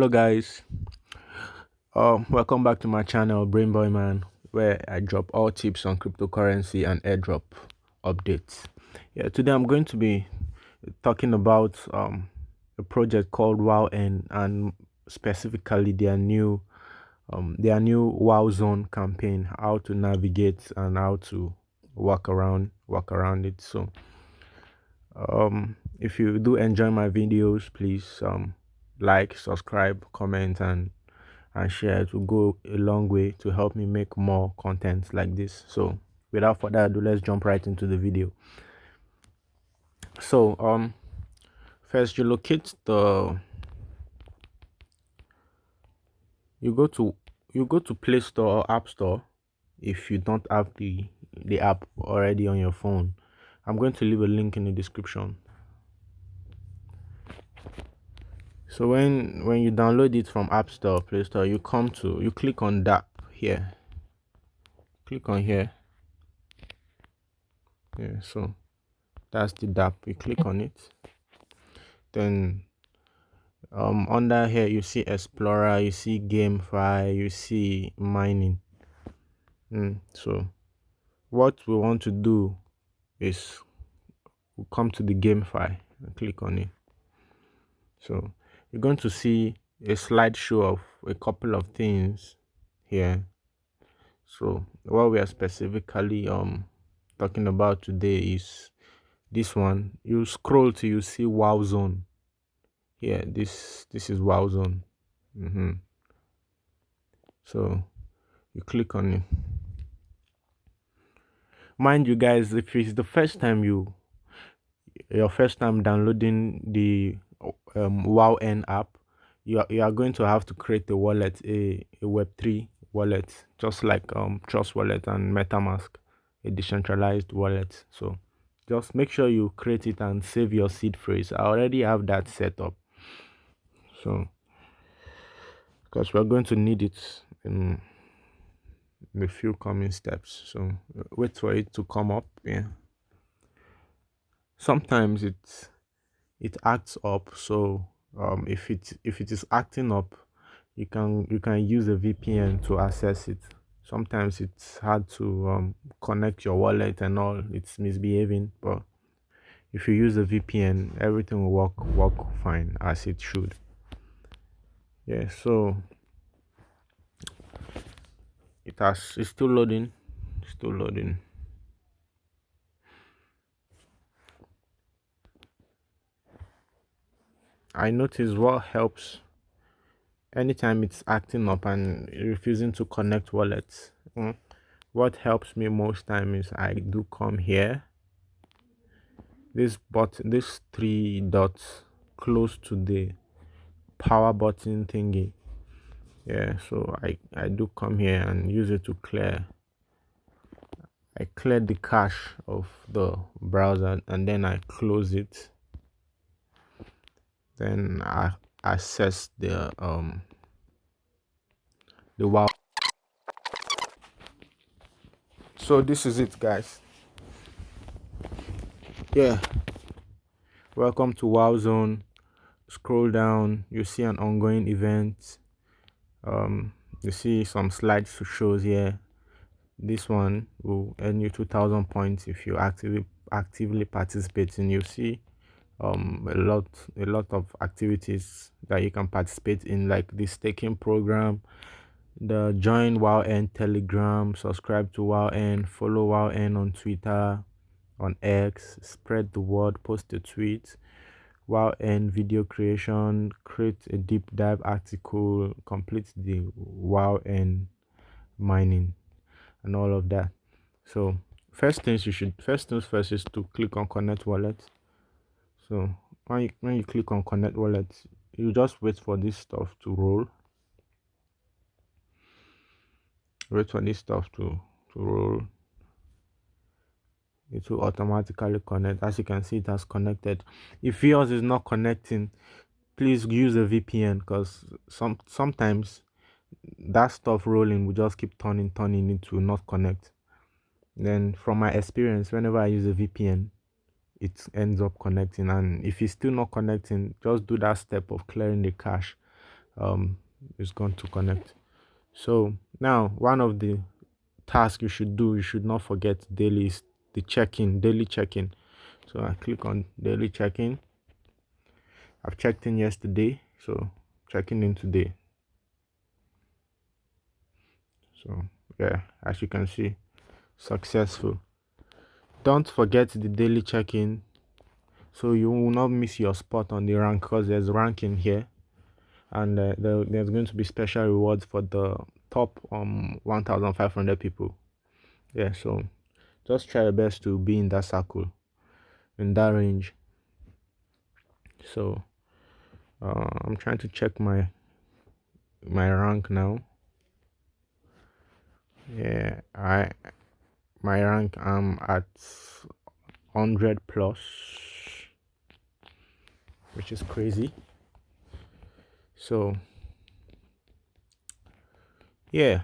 Hello guys, welcome back to my channel Brain Boy Man, where I drop all tips on cryptocurrency and airdrop updates. Yeah, today I'm going to be talking about a project called WowEarn and specifically their new WowZone campaign, how to navigate and how to work around it. So if you do enjoy my videos, please like, subscribe, comment, and share. It will go a long way to help me make more content like this. So without further ado, let's jump right into the video. So first you go to Play Store or App Store if you don't have the app already on your phone. I'm going to leave a link in the description. So when you download it from App Store or Play Store, you click on that here. Click on here. Yeah, so that's the DApp. You click on it. Then under here you see Explorer, you see GameFi, you see mining. So what we want to do is we come to the GameFi and click on it. So you're going to see a slideshow of a couple of things here. So what we are specifically talking about today is this one. You scroll till you see WowZone. Yeah, this is WowZone. So you click on it. Mind you guys, if it's the first time your first time downloading the WowEarn app, you are going to have to create a wallet, a Web3 wallet, just like Trust Wallet and MetaMask, a decentralized wallet. So just make sure you create it and save your seed phrase. I already have that set up, so because we're going to need it in a few coming steps. So wait for it to come up. Yeah, sometimes it acts up. So if it is acting up, you can use a VPN to access it. Sometimes it's hard to connect your wallet and all, it's misbehaving, but if you use a VPN, everything will work fine as it should. Yeah, so it's still loading. I notice what helps anytime it's acting up and refusing to connect wallets. What helps me most time is I do come here, this three dots close to the power button thingy. Yeah, so I do come here and use it to clear the cache of the browser, and then I close it. Then I access the wow. So this is it, guys. Yeah, welcome to WowZone. Scroll down, you see an ongoing event. You see some slides to shows here. This one will earn you 2,000 points if you actively participating. You see a lot of activities that you can participate in, like the staking program, the join WowEarn Telegram, subscribe to WowEarn, follow WowEarn on Twitter, on X, spread the word, post a tweet, WowEarn video creation, create a deep dive article, complete the WowEarn mining, and all of that. So first things first is to click on connect wallet. So when you click on connect wallet, you just wait for this stuff to roll. Wait for this stuff to roll. It will automatically connect. As you can see, it has connected. If yours is not connecting, please use a VPN, because sometimes that stuff rolling will just keep turning, it will not connect. Then from my experience, whenever I use a VPN, it ends up connecting. And if it's still not connecting, just do that step of clearing the cache. is going to connect. So now one of the tasks you should do, you should not forget daily, is the daily check-in. So I click on daily check-in. I've checked in yesterday, so checking in today. So yeah, as you can see, successful. Don't forget the daily check-in so you will not miss your spot on the rank, because there's ranking here, and there's going to be special rewards for the top 1500 people. Yeah, so just try your best to be in that circle, in that range. So I'm trying to check my rank now. Yeah, my rank, I'm at 100 plus, which is crazy. So yeah,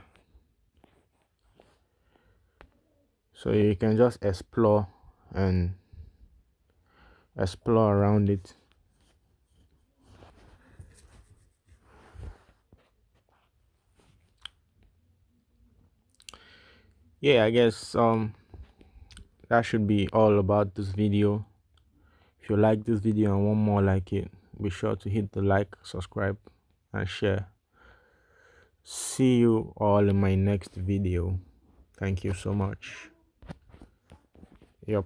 so you can just explore around it. Yeah, I guess that should be all about this video. If you like this video and want more like it, be sure to hit the like, subscribe, and share. See you all in my next video. Thank you so much. Yep.